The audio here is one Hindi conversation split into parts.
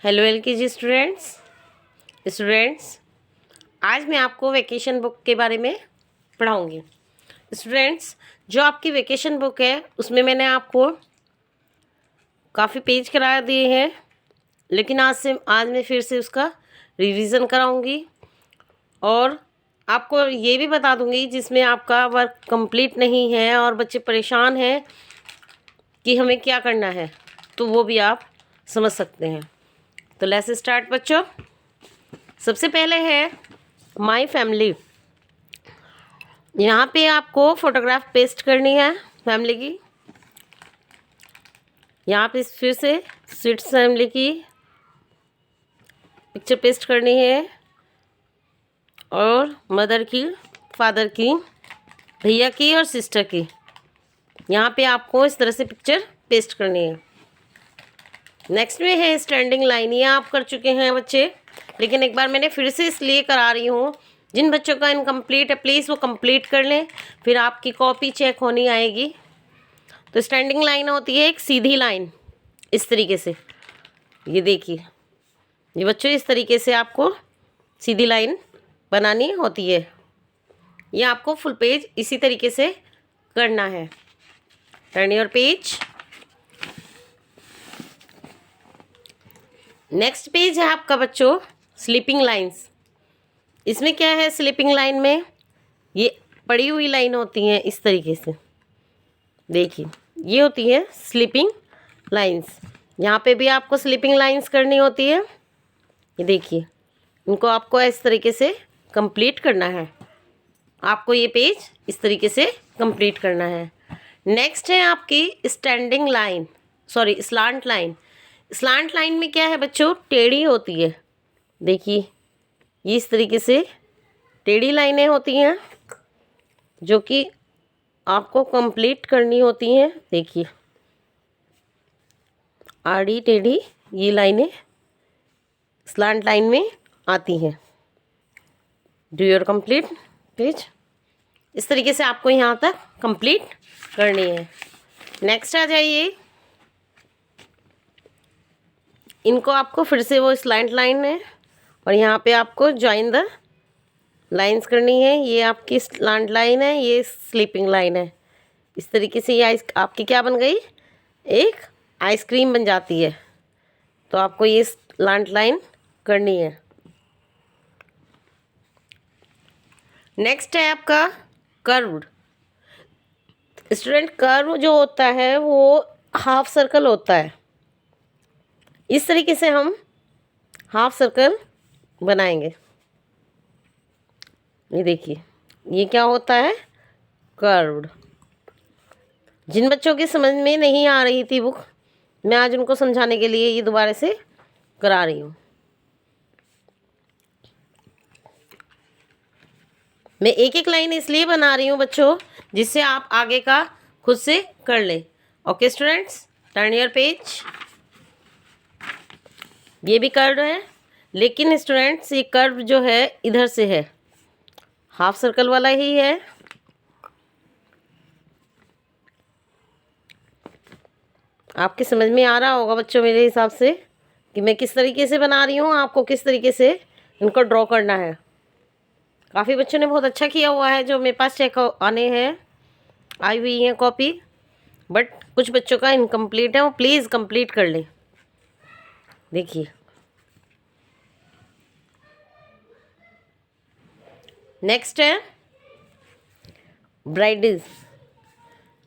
हेलो एलकेजी स्टूडेंट्स, आज मैं आपको वेकेशन बुक के बारे में पढ़ाऊंगी। स्टूडेंट्स, जो आपकी वेकेशन बुक है उसमें मैंने आपको काफ़ी पेज करा दिए हैं, लेकिन आज मैं फिर से उसका रिवीजन कराऊंगी और आपको ये भी बता दूंगी जिसमें आपका वर्क कंप्लीट नहीं है और बच्चे परेशान हैं कि हमें क्या करना है, तो वो भी आप समझ सकते हैं। तो लेट्स स्टार्ट बच्चों। सबसे पहले है माय फैमिली। यहाँ पे आपको फोटोग्राफ पेस्ट करनी है फैमिली की। यहाँ पे फिर से स्वीट्स फैमिली की पिक्चर पेस्ट करनी है और मदर की, फादर की, भैया की और सिस्टर की। यहाँ पे आपको इस तरह से पिक्चर पेस्ट करनी है। नेक्स्ट में है स्टैंडिंग लाइन। ये आप कर चुके हैं बच्चे, लेकिन एक बार मैंने फिर से इसलिए करा रही हूँ, जिन बच्चों का इनकम्प्लीट है प्लीज़ वो कंप्लीट कर लें, फिर आपकी कॉपी चेक होनी आएगी। तो स्टैंडिंग लाइन होती है एक सीधी लाइन, इस तरीके से। ये देखिए, ये बच्चों इस तरीके से आपको सीधी लाइन बनानी होती है। ये आपको फुल पेज इसी तरीके से करना है। Turn your page. Next page है आपका बच्चों स्लीपिंग लाइंस। इसमें क्या है, स्लीपिंग लाइन में ये पड़ी हुई लाइन होती हैं इस तरीके से। देखिए, ये होती है स्लीपिंग लाइंस। यहाँ पे भी आपको स्लीपिंग लाइंस करनी होती है। ये देखिए, इनको आपको इस तरीके से कंप्लीट करना है। आपको ये पेज इस तरीके से कंप्लीट करना है। नेक्स्ट है आपकी standing line, sorry slant line. Slant line में क्या है बच्चों, टेढ़ी होती है। देखिए, ये इस तरीके से टेढ़ी लाइनें होती हैं जो कि आपको कंप्लीट करनी होती हैं। देखिए, आड़ी टेढ़ी ये लाइनें स्लांट लाइन में आती हैं। Do your complete page. इस तरीके से आपको यहाँ तक कंप्लीट करनी है। नेक्स्ट आ जाइए। इनको आपको फिर से वो स्लांट लाइन है और यहाँ पे आपको ज्वाइन द लाइंस करनी है। ये आपकी स्लांट लाइन है, ये स्लीपिंग लाइन है। इस तरीके से ये आपकी क्या बन गई, एक आइसक्रीम बन जाती है। तो आपको ये स्लांट लाइन करनी है। नेक्स्ट है आपका कर्व्ड। स्टूडेंट, कर्व जो होता है वो हाफ सर्कल होता है। इस तरीके से हम हाफ सर्कल बनाएंगे। ये देखिए, ये क्या होता है, कर्व्ड। जिन बच्चों की समझ में नहीं आ रही थी बुक, मैं आज उनको समझाने के लिए ये दोबारा से करा रही हूँ। मैं एक एक लाइन इसलिए बना रही हूँ बच्चों, जिससे आप आगे का खुद से कर लें। Okay students, turn your page. ये भी कर्व है, लेकिन स्टूडेंट्स ये कर्व जो है इधर से है, हाफ सर्कल वाला ही है। आपके समझ में आ रहा होगा बच्चों मेरे हिसाब से कि मैं किस तरीके से बना रही हूँ, आपको किस तरीके से इनको ड्रॉ करना है। काफ़ी बच्चों ने बहुत अच्छा किया हुआ है, जो मेरे पास चेक आने हैं, आई हुई हैं कॉपी, बट कुछ बच्चों का इनकम्प्लीट है, वो प्लीज़ कंप्लीट कर लें। देखिए, नेक्स्ट है ब्राइडल्स।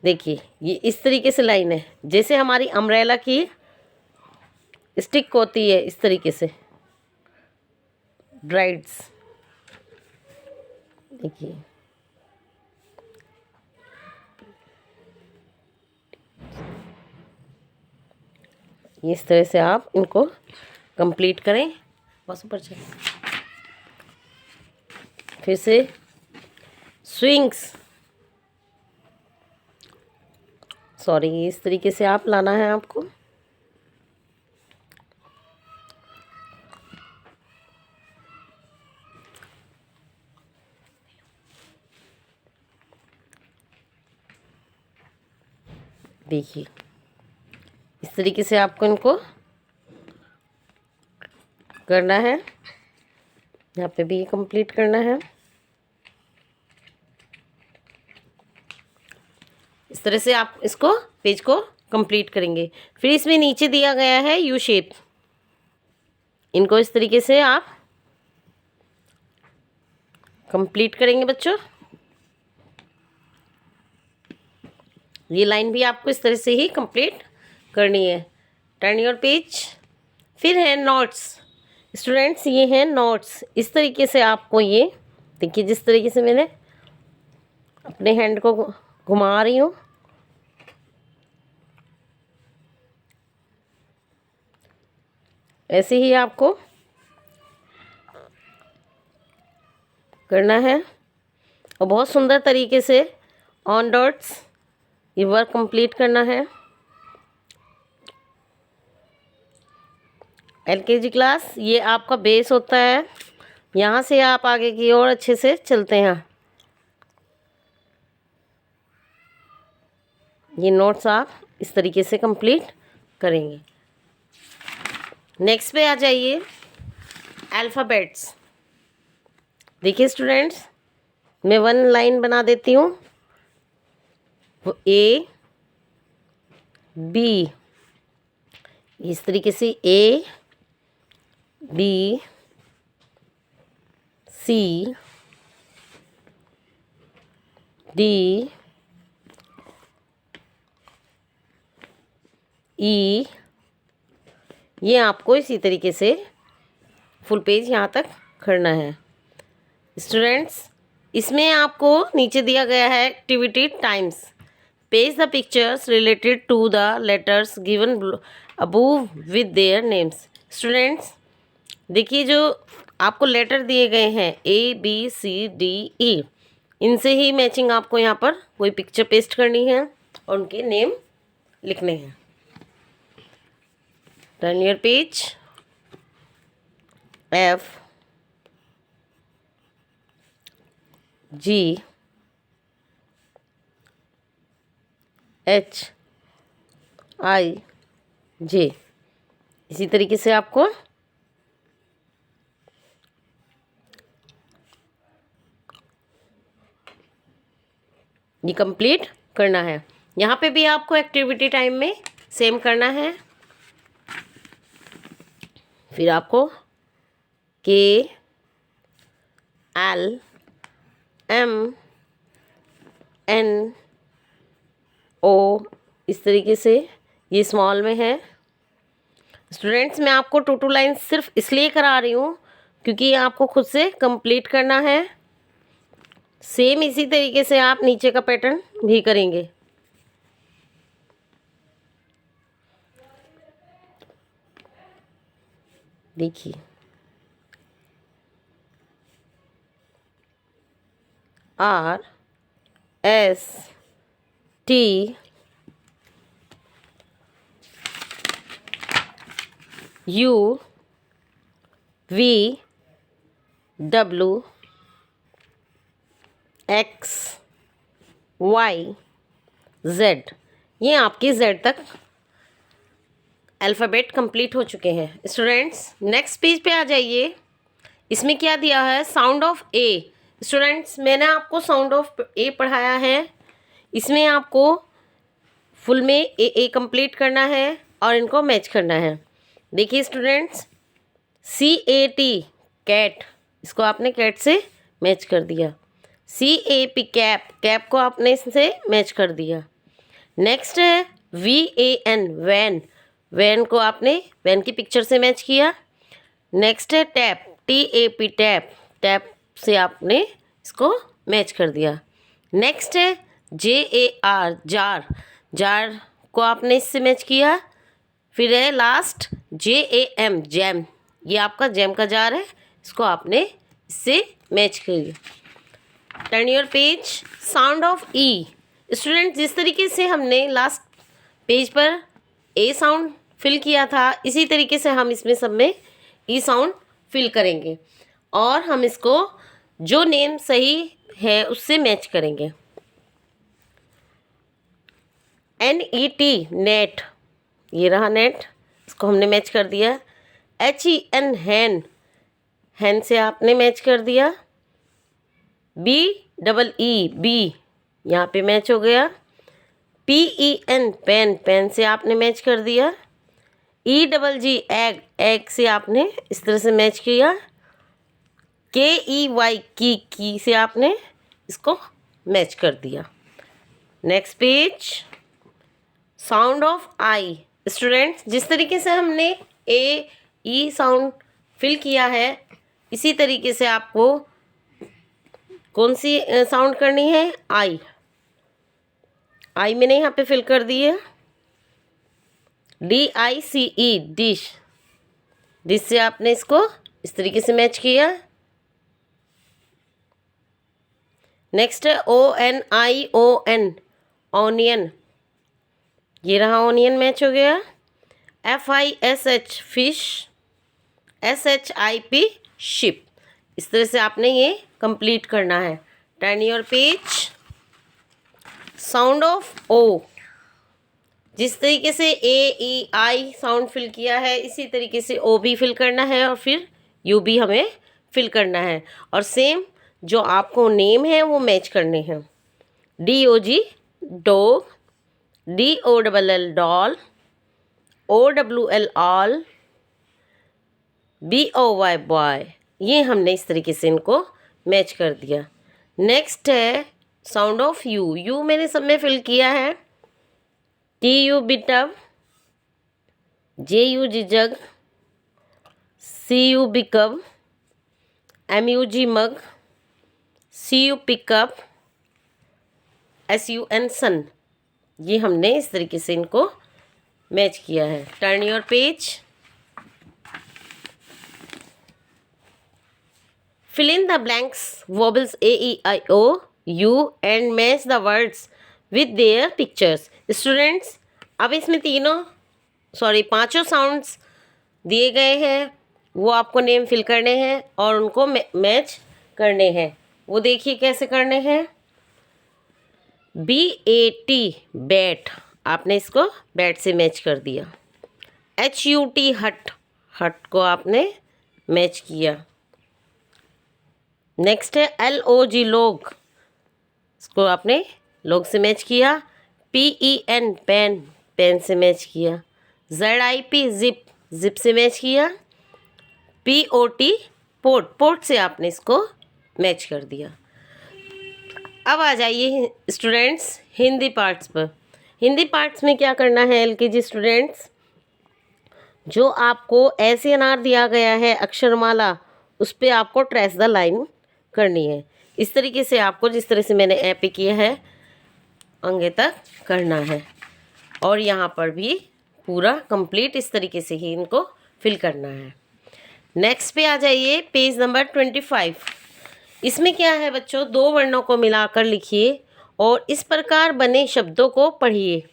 देखिए, ये इस तरीके से लाइन है, जैसे हमारी अम्ब्रेला की स्टिक होती है, इस तरीके से ब्राइड्स। देखिए, इस तरह से आप इनको कंप्लीट करें। बस ऊपर चले, फिर से स्विंग्स, सॉरी, इस तरीके से आप लाना है आपको। देखिए, इस तरीके से आपको इनको करना है, यहाँ पे भी कंप्लीट करना है। इस तरह से आप इसको पेज को कंप्लीट करेंगे। फिर इसमें नीचे दिया गया है यू शेप, इनको इस तरीके से आप कंप्लीट करेंगे बच्चों। ये लाइन भी आपको इस तरह से ही कंप्लीट करनी है। Turn your page. फिर है नोट्स। स्टूडेंट्स ये हैं नोट्स। इस तरीके से आपको ये देखिए, जिस तरीके से मैंने अपने हैंड को घुमा रही हूँ, ऐसे ही आपको करना है और बहुत सुंदर तरीके से ऑन डॉट्स ये वर्क कंप्लीट करना है। एलकेजी क्लास ये आपका बेस होता है, यहाँ से आप आगे की ओर अच्छे से चलते हैं। ये नोट्स आप इस तरीके से कंप्लीट करेंगे। नेक्स्ट पे आ जाइए, अल्फ़ाबेट्स। देखिए स्टूडेंट्स, मैं वन लाइन बना देती हूँ। ए बी, इस तरीके से A B C D E, ये आपको इसी तरीके से फुल पेज यहाँ तक करना है। स्टूडेंट्स इसमें आपको नीचे दिया गया है activity times. Page the pictures related to the letters given above with their names. Students देखिए, जो आपको लेटर दिए गए हैं A B C D E, इनसे ही मैचिंग आपको यहाँ पर कोई पिक्चर पेस्ट करनी है और उनके नेम लिखने हैं। Turn your page. F G H I J, इसी तरीके से आपको ये कंप्लीट करना है। यहाँ पे भी आपको एक्टिविटी टाइम में सेम करना है। फिर आपको के एल एम एन ओ, इस तरीके से ये स्मॉल में है। स्टूडेंट्स मैं आपको टू लाइन्स सिर्फ इसलिए करा रही हूँ क्योंकि ये आपको खुद से कंप्लीट करना है। सेम इसी तरीके से आप नीचे का पैटर्न भी करेंगे। देखिए R S T U V W X Y Z, ये आपकी जेड तक अल्फ़ाबेट कंप्लीट हो चुके हैं। स्टूडेंट्स नेक्स्ट पेज पे आ जाइए। इसमें क्या दिया है, साउंड ऑफ ए। स्टूडेंट्स मैंने आपको साउंड ऑफ ए पढ़ाया है। इसमें आपको फुल में ए कंप्लीट करना है और इनको मैच करना है। देखिए students, C A T cat, इसको आपने कैट से मैच कर दिया। C A P cap, cap को आपने इससे मैच कर दिया। नेक्स्ट है V A N van, van को आपने वैन की पिक्चर से मैच किया। नेक्स्ट है tap, T A P tap, tap से आपने इसको मैच कर दिया। नेक्स्ट है J A R jar, jar को आपने इससे मैच किया। फिर है last J A M jam, ये आपका जैम का जार है, इसको आपने इससे मैच किया। Turn your page. Sound of E. Student जिस तरीके से हमने लास्ट पेज पर ए साउंड फिल किया था, इसी तरीके से हम इसमें सब में ई साउंड फिल करेंगे और हम इसको जो नेम सही है उससे मैच करेंगे। NET नेट, ये रहा नेट, इसको हमने मैच कर दिया। HEN हैन, हैन से आपने मैच कर दिया। BEE बी, यहाँ पे मैच हो गया। PEN पेन, पेन से आपने मैच कर दिया। EGG एग, एग से आपने इस तरह से मैच किया। KEY की से आपने इसको मैच कर दिया। Next page, sound of I. Students, जिस तरीके से हमने AE साउंड फिल किया है, इसी तरीके से आपको कौन सी साउंड करनी है? आई। आई मैंने यहाँ पे फिल कर दी है। DICE डिश, डिश से आपने इसको इस तरीके से मैच किया। नेक्स्ट है ONION ऑनियन, ये रहा ऑनियन मैच हो गया। FISH फिश, SHIP शिप, इस तरह से आपने ये कंप्लीट करना है। Turn your page. Sound of O, जिस तरीके से AEI साउंड फिल किया है, इसी तरीके से O भी फिल करना है और फिर U भी हमें फिल करना है। और सेम जो आपको नेम है वो मैच करने हैं। DOG dog, DOLL doll, OWL all, BOY boy, ये हमने इस तरीके से इनको मैच कर दिया। नेक्स्ट है साउंड ऑफ यू। यू मैंने सब में फिल किया है। TU टब, JU जग, CU कब, MUG मग, CU पिकअप, SUN सन, ये हमने इस तरीके से इनको मैच किया है। Turn your page. Fill in the blanks vowels AEIOU and match the words with their pictures. Students, अब इसमें पांचों साउंड्स दिए गए हैं, वो आपको नेम फिल करने हैं और उनको मैच करने हैं। वो देखिए कैसे करने हैं। BAT बैट, आपने इसको बैट से मैच कर दिया। HUT हट, हट को आपने मैच किया। नेक्स्ट है LOG लोग, इसको आपने लोग से मैच किया। PEN पेन, पेन से मैच किया। ZIP जिप, जिप से मैच किया। POT पोट, पोट से आपने इसको मैच कर दिया। अब आ जाइए स्टूडेंट्स हिंदी पार्ट्स पर। हिंदी पार्ट्स में क्या करना है LKG स्टूडेंट्स, जो आपको SNR दिया गया है अक्षरमाला, उस पर आपको ट्रेस द लाइन करनी है। इस तरीके से आपको, जिस तरह से मैंने ए पे किया है, अंगे तक करना है। और यहाँ पर भी पूरा कंप्लीट इस तरीके से ही इनको फिल करना है। नेक्स्ट पे आ जाइए, पेज नंबर 25। इसमें क्या है बच्चों, दो वर्णों को मिलाकर लिखिए और इस प्रकार बने शब्दों को पढ़िए।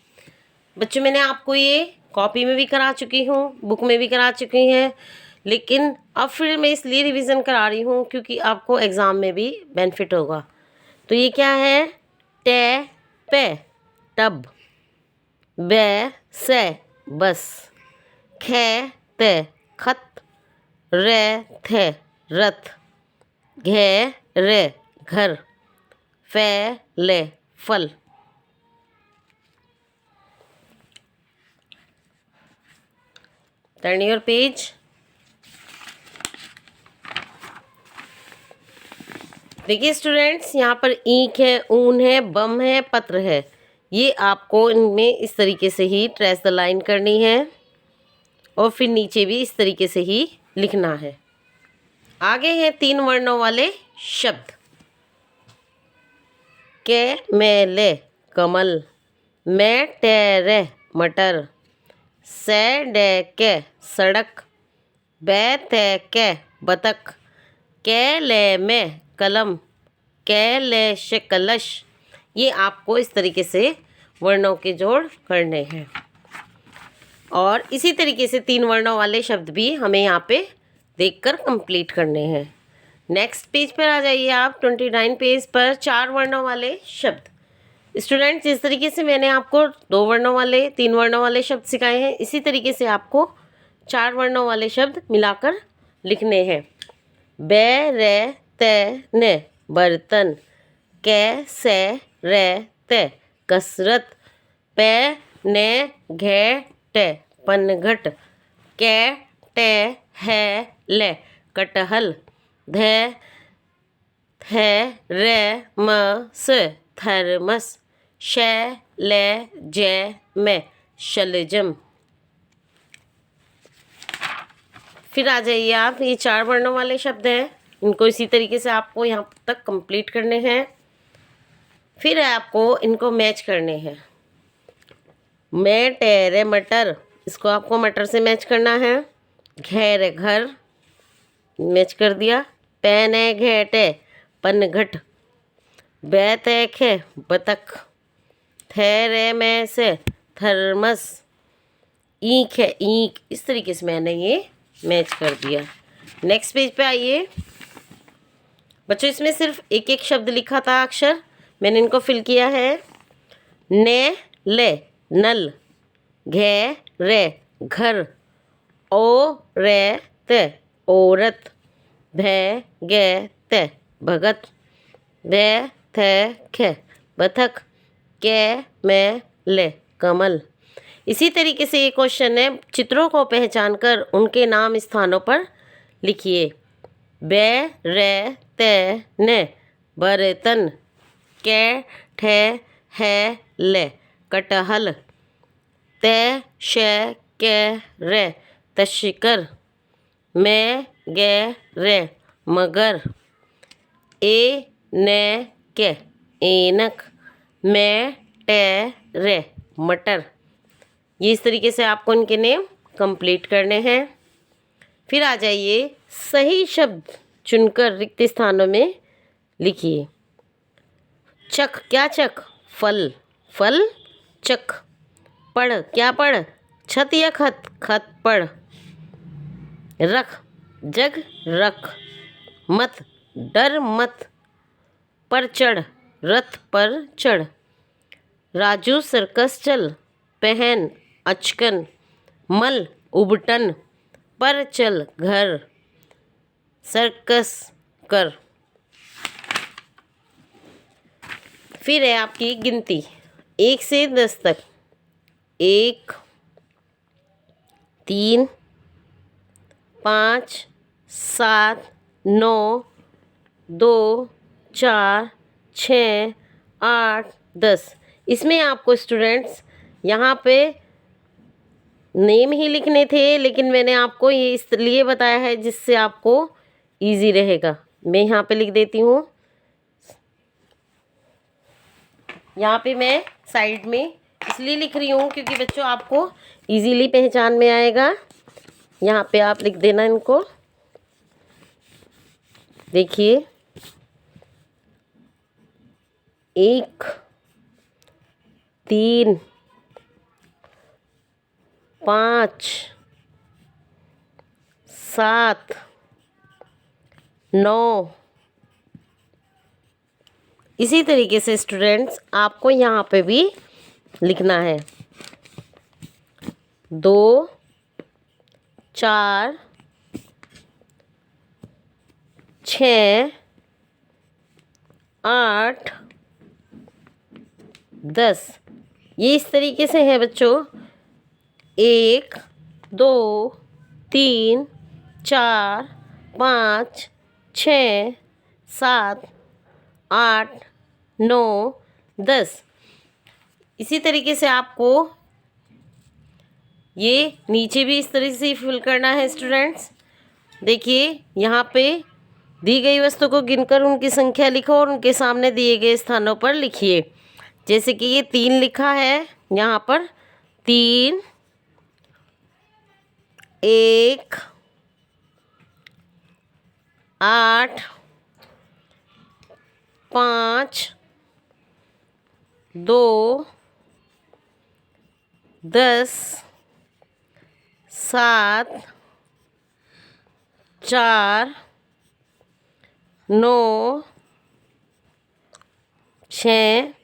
बच्चों, मैंने आपको ये कॉपी में भी करा चुकी हूँ, बुक में भी करा चुकी हैं, लेकिन अब फिर मैं इसलिए रिवीजन करा रही हूँ क्योंकि आपको एग्ज़ाम में भी बेनिफिट होगा। तो ये क्या है, टे पे टब, बे से बस, खे ते खत, रे थे रथ, घे रे घर, फे ले फल। Turn your page. देखिए स्टूडेंट्स, यहाँ पर ईंख है, ऊन है, बम है, पत्र है। ये आपको इनमें इस तरीके से ही ट्रेस द लाइन करनी है और फिर नीचे भी इस तरीके से ही लिखना है। आगे हैं 3 वर्णों वाले शब्द। के मेले कमल, मैं टेरे मटर, से डे के सड़क, बे ते के बतख, के ले में कलम, के ले से कलश। ये आपको इस तरीके से वर्णों के जोड़ करने हैं और इसी तरीके से 3 वर्णों वाले शब्द भी हमें यहाँ पे देखकर कंप्लीट करने हैं। नेक्स्ट पेज पर आ जाइए आप, 29 पेज पर 4 वर्णों वाले शब्द। स्टूडेंट्स, जिस तरीके से मैंने आपको 2 वर्णों वाले 3 वर्णों वाले शब्द सिखाए हैं, इसी तरीके से आपको 4 वर्णों वाले शब्द मिलाकर लिखने हैं। बे रे ते ने बर्तन, कै से रे ते कसरत, पे ने घे टे पनघट, कै टे है ले कटहल, धे थे रे म स थर्मस, शे ले जे में शलजम। फिर आ जाइए आप, ये 4 वर्णों वाले शब्द हैं, इनको इसी तरीके से आपको यहाँ तक कंप्लीट करने हैं। फिर आपको इनको मैच करने हैं। मैं टेरे मटर, इसको आपको मटर से मैच करना है। घेरे घर, मैच कर दिया। पैने घेटे पनघट, बैते खे बतख, थेरे में से थर्मस, ईंख है ईंख। इस तरीके से मैंने ये मैच कर दिया। नेक्स्ट पेज पे आइए बच्चों, इसमें सिर्फ एक एक शब्द लिखा था अक्षर, मैंने इनको फिल किया है। ने ले नल, घे रे घर, ओ रे ते औरत, भे गे ते भगत, भे थे खे बतख, के में ले कमल। इसी तरीके से ये क्वेश्चन है, चित्रों को पहचान कर उनके नाम स्थानों पर लिखिए। बे रे ते ने बर्तन, के ठे है ले कटहल, ते शे के रे तशकर, मैं गे रे मगर, ए ने के ऐनक, मैं टे रे मटर। ये इस तरीके से आपको इनके नेम कंप्लीट करने हैं। फिर आ जाइए, सही शब्द चुनकर रिक्त स्थानों में लिखिए। चक, क्या चक? फल, फल चक। पढ़, क्या पढ़? छत या खत? खत पढ़। रख, जग रख। मत, डर मत। पर चढ़, रथ पर चढ़। राजू सर्कस चल। पहन, अचकन। मल, उबटन। पर चल घर, सर्कस कर। फिर है आपकी गिनती 1 से 10 तक। 1, 3, 5, 7, 9, 2, 4, 6, 8, 10। इसमें आपको स्टूडेंट्स यहाँ पे नेम ही लिखने थे, लेकिन मैंने आपको ये इसलिए बताया है जिससे आपको इजी रहेगा। मैं यहाँ पे लिख देती हूँ, यहाँ पे मैं साइड में इसलिए लिख रही हूँ क्योंकि बच्चों आपको इजीली पहचान में आएगा। यहाँ पे आप लिख देना इनको। देखिए 1, 3, 5, 7, 9। इसी तरीके से स्टूडेंट्स आपको यहाँ पे भी लिखना है। 2, 4, 6, 8, 10। ये इस तरीके से है बच्चों। 1, 2, 3, 4, 5, 6, 7, 8, 9, 10। इसी तरीके से आपको ये नीचे भी इस तरह से फिल करना है स्टूडेंट्स। देखिए यहाँ पे दी गई वस्तु को गिनकर उनकी संख्या लिखो और उनके सामने दिए गए स्थानों पर लिखिए। जैसे कि ये 3 लिखा है, यहाँ पर 3, 1, 8, 5, 2, 10, 7, 4, 9, 6।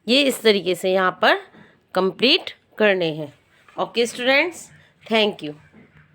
ये इस तरीके से यहाँ पर कंप्लीट करने हैं। Okay students, thank you.